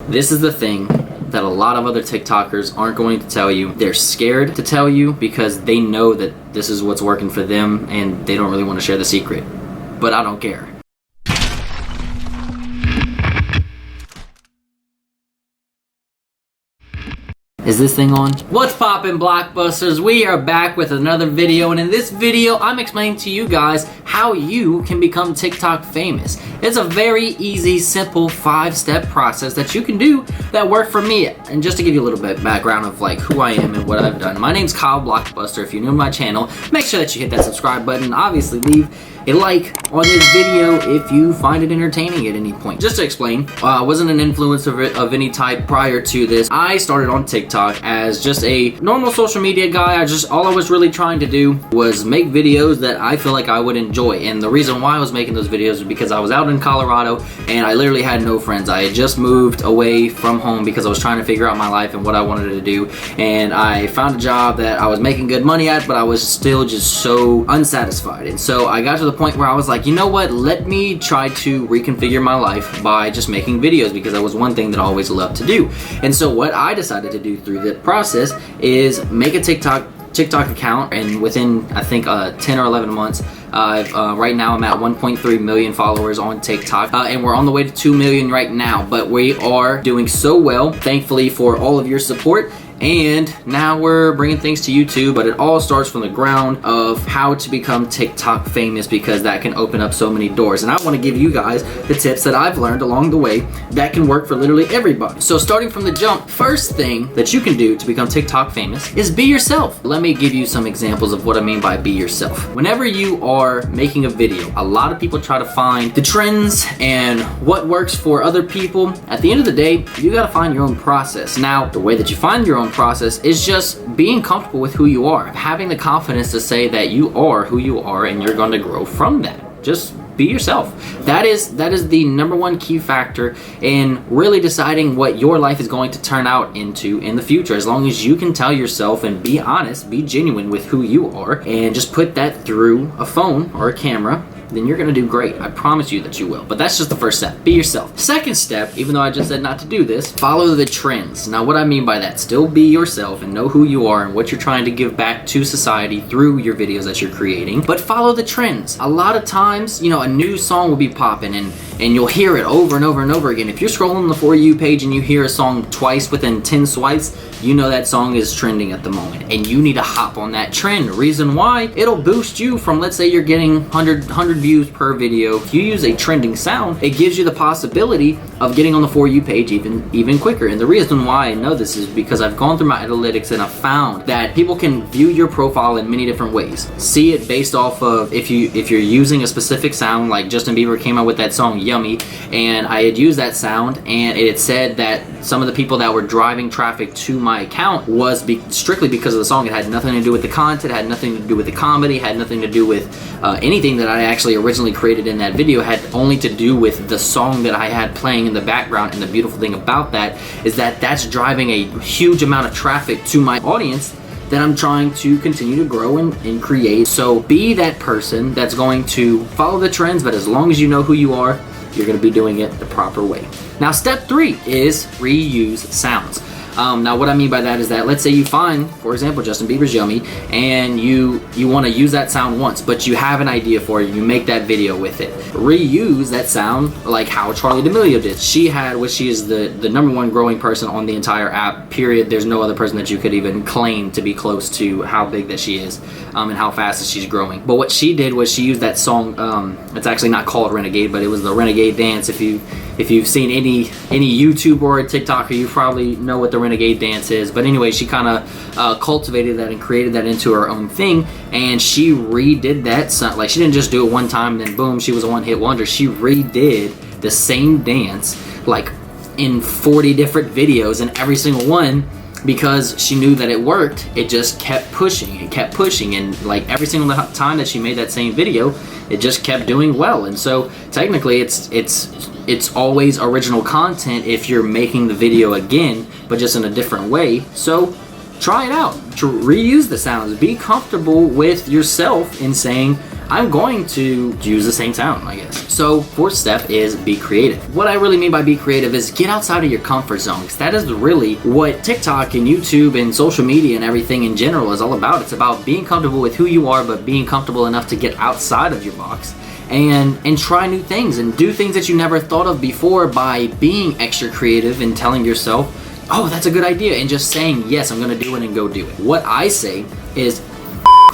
This is the thing that a lot of other TikTokers aren't going to tell you. They're scared to tell you because they know that this is what's working for them and they don't really want to share the secret. But I don't care. Is this thing on? What's poppin', Blockbusters? We are back with another video, and in this video I'm explaining to you guys how you can become TikTok famous. It's a very easy, simple 5-step process that you can do that worked for me. And just to give you a little bit of background of like who I am and what I've done. My name's Kyle BlockBuster. If you're new to my channel, make sure that you hit that subscribe button. Obviously leave a like on this video if you find it entertaining at any point. Just to explain, I wasn't an influencer of any type prior to this. I started on TikTok as just a normal social media guy. All I was really trying to do was make videos that I feel like I would enjoy. And the reason why I was making those videos was because I was out in Colorado and I literally had no friends. I had just moved away from home because I was trying to figure out my life and what I wanted to do. And I found a job that I was making good money at, but I was still just so unsatisfied. And so I got to the point where I was like, you know what, let me try to reconfigure my life by just making videos, because that was one thing that I always loved to do. And so what I decided to do through the process is make a TikTok account, and within I think 10 or 11 months, right now I'm at 1.3 million followers on TikTok, and we're on the way to 2 million right now. But we are doing so well, thankfully for all of your support. And now we're bringing things to YouTube, but it all starts from the ground of how to become TikTok famous, because that can open up so many doors. And I want to give you guys the tips that I've learned along the way that can work for literally everybody. So starting from the jump, first thing that you can do to become TikTok famous is be yourself. Let me give you some examples of what I mean by be yourself. Whenever you are making a video, a lot of people try to find the trends and what works for other people. At the end of the day, you got to find your own process. Now, the way that you find your own process is just being comfortable with who you are, having the confidence to say that you are who you are and you're going to grow from that. Just be yourself. That is the number one key factor in really deciding what your life is going to turn out into in the future. As long as you can tell yourself and be honest, be genuine with who you are, and just put that through a phone or a camera, then you're gonna do great. I promise you that you will. But that's just the first step. Be yourself. Second step, even though I just said not to do this, follow the trends. Now, what I mean by that, still be yourself and know who you are and what you're trying to give back to society through your videos that you're creating, but follow the trends. A lot of times, you know, a new song will be popping and you'll hear it over and over and over again. If you're scrolling the For You page and you hear a song twice within 10 swipes, you know that song is trending at the moment and you need to hop on that trend. Reason why, it'll boost you from, let's say you're getting 100 views per video. If you use a trending sound, it gives you the possibility of getting on the For You page even quicker. And the reason why I know this is because I've gone through my analytics and I've found that people can view your profile in many different ways. See it based off of if you're using a specific sound, like Justin Bieber came out with that song Yummy, and I had used that sound and it said that some of the people that were driving traffic to my account was strictly because of the song. It had nothing to do with the content, it had nothing to do with the comedy, it had nothing to do with anything that I actually originally created in that video. Had only to do with the song that I had playing in the background. And the beautiful thing about that is that that's driving a huge amount of traffic to my audience that I'm trying to continue to grow and create. So be that person that's going to follow the trends, but as long as you know who you are, you're going to be doing it the proper way. Now, step 3 is reuse sounds. Now, what I mean by that is that, let's say you find, for example, Justin Bieber's Yummy, and you want to use that sound once, but you have an idea for it, you make that video with it. Reuse that sound like how Charli D'Amelio did. She is the #1 growing person on the entire app, period. There's no other person that you could even claim to be close to how big that she is, and how fast that she's growing. But what she did was she used that song, it's actually not called Renegade, but it was the Renegade dance. If you've seen any YouTuber or TikToker, you probably know what the Renegade dance is. But anyway, she kind of cultivated that and created that into her own thing, and she redid that. Like, she didn't just do it one time and then boom, she was a one-hit wonder. She redid the same dance like in 40 different videos, and every single one, because she knew that it worked, it just kept pushing. It kept pushing, and like every single time that she made that same video, it just kept doing well. And so technically it's always original content if you're making the video again, but just in a different way. So try it out. Reuse the sounds. Be comfortable with yourself in saying, I'm going to use the same sound, I guess. So fourth step is be creative. What I really mean by be creative is get outside of your comfort zone, because that is really what TikTok and YouTube and social media and everything in general is all about. It's about being comfortable with who you are, but being comfortable enough to get outside of your box and try new things and do things that you never thought of before by being extra creative and telling yourself, oh, that's a good idea, and just saying, yes, I'm gonna do it, and go do it. What I say is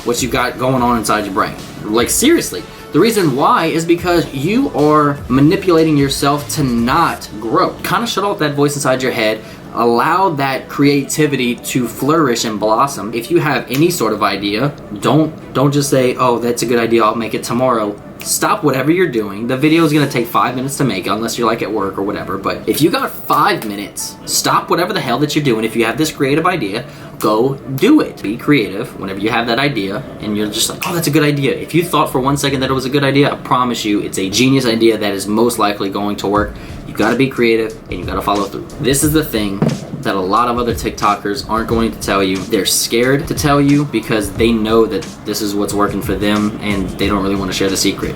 what you got going on inside your brain. Like, seriously. The reason why is because you are manipulating yourself to not grow. Kind of shut off that voice inside your head. Allow that creativity to flourish and blossom. If you have any sort of idea, don't just say, oh, that's a good idea, I'll make it tomorrow. Stop whatever you're doing. The video is gonna take 5 minutes to make, unless you're like at work or whatever. But if you got 5 minutes, stop whatever the hell that you're doing. If you have this creative idea, go do it. Be creative whenever you have that idea and you're just like, oh, that's a good idea. If you thought for 1 second that it was a good idea, I promise you it's a genius idea that is most likely going to work. You gotta be creative and you gotta follow through. This is the thing that a lot of other TikTokers aren't going to tell you. They're scared to tell you because they know that this is what's working for them and they don't really want to share the secret.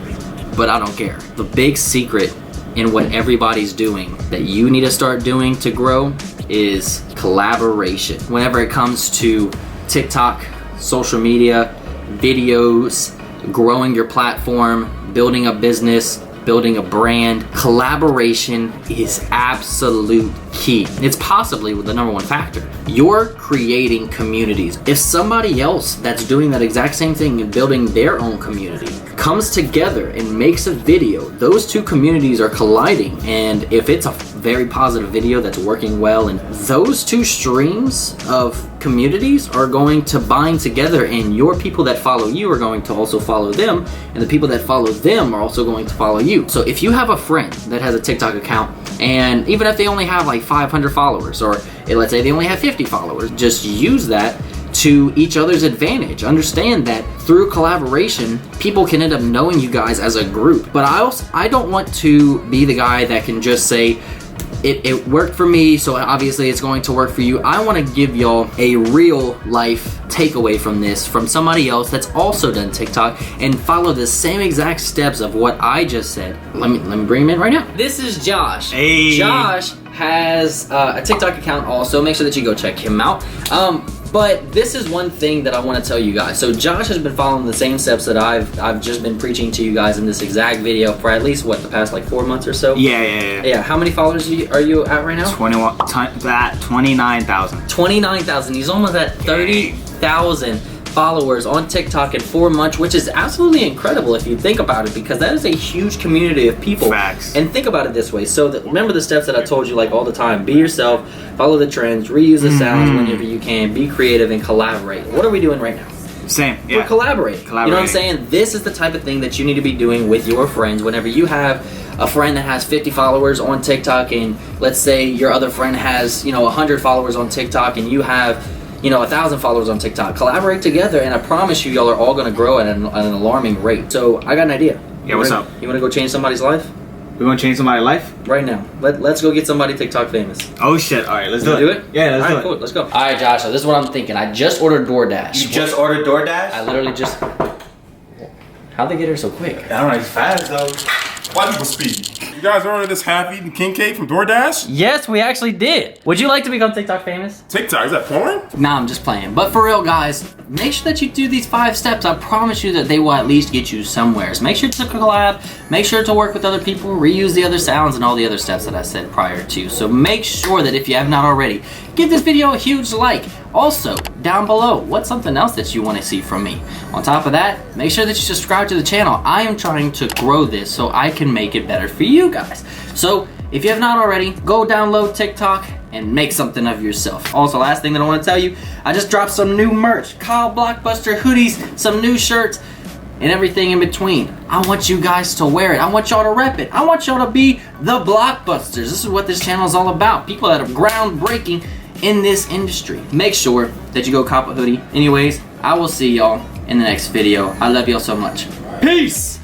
But I don't care. The big secret in what everybody's doing that you need to start doing to grow is collaboration. Whenever it comes to TikTok, social media, videos, growing your platform, building a business, building a brand, collaboration is absolute key. It's possibly the #1 factor. You're creating communities. If somebody else that's doing that exact same thing and building their own community comes together and makes a video, those two communities are colliding. And if it's a very positive video that's working well, and those two streams of communities are going to bind together, and your people that follow you are going to also follow them, and the people that follow them are also going to follow you. So if you have a friend that has a TikTok account, and even if they only have like 500 followers, or let's say they only have 50 followers, just use that to each other's advantage. Understand that through collaboration, people can end up knowing you guys as a group. But I don't want to be the guy that can just say, it worked for me, so obviously it's going to work for you. I want to give y'all a real life takeaway from this, from somebody else that's also done TikTok and follow the same exact steps of what I just said. Let me bring him in right now. This is Josh. Hey. Josh has a TikTok account also. Make sure that you go check him out. But this is one thing that I want to tell you guys. So Josh has been following the same steps that I've just been preaching to you guys in this exact video for at least, what, the past like 4 months or so? Yeah. How many followers are you at right now? 29,000. 29,000. He's almost at 30,000 followers on TikTok in 4 months, which is absolutely incredible if you think about it, because that is a huge community of people. Facts. And think about it this way. So remember the steps that I told you like all the time. Be yourself, follow the trends, reuse the sounds whenever you can, be creative, and collaborate. What are we doing right now? Same, yeah. We're collaborating. You know what I'm saying? This is the type of thing that you need to be doing with your friends. Whenever you have a friend that has 50 followers on TikTok, and let's say your other friend has, 100 followers on TikTok, and you have 1,000 followers on TikTok. Collaborate together, and I promise you, y'all are all gonna grow at an alarming rate. So I got an idea. Yeah, what's up? You wanna go change somebody's life? We wanna change somebody's life? Right now. Let's go get somebody TikTok famous. Oh shit, alright, let's do it. it. Yeah, let's do it. Cool, let's go. Alright, Josh, so this is what I'm thinking. I just ordered DoorDash. You just ordered DoorDash? I literally just... How'd they get here so quick? I don't know, it's fast though. White people speed. You guys ordered this half-eaten king cake from DoorDash? Yes, we actually did. Would you like to become TikTok famous? TikTok, is that porn? Nah, I'm just playing. But for real, guys, make sure that you do these 5 steps. I promise you that they will at least get you somewhere. So make sure to collab, make sure to work with other people, reuse the other sounds and all the other steps that I said prior to. So make sure that if you have not already, give this video a huge like. Also, down below, what's something else that you want to see from me? On top of that, make sure that you subscribe to the channel. I am trying to grow this so I can make it better for you guys. So if you have not already, go download TikTok and make something of yourself. Also, last thing that I want to tell you, I just dropped some new merch. Kyle BlockBuster hoodies, some new shirts, and everything in between. I want you guys to wear it. I want y'all to rep it. I want y'all to be the Blockbusters. This is what this channel is all about. People that are groundbreaking in this industry. Make sure that you go cop a hoodie. Anyways, I will see y'all in the next video. I love y'all so much. Peace!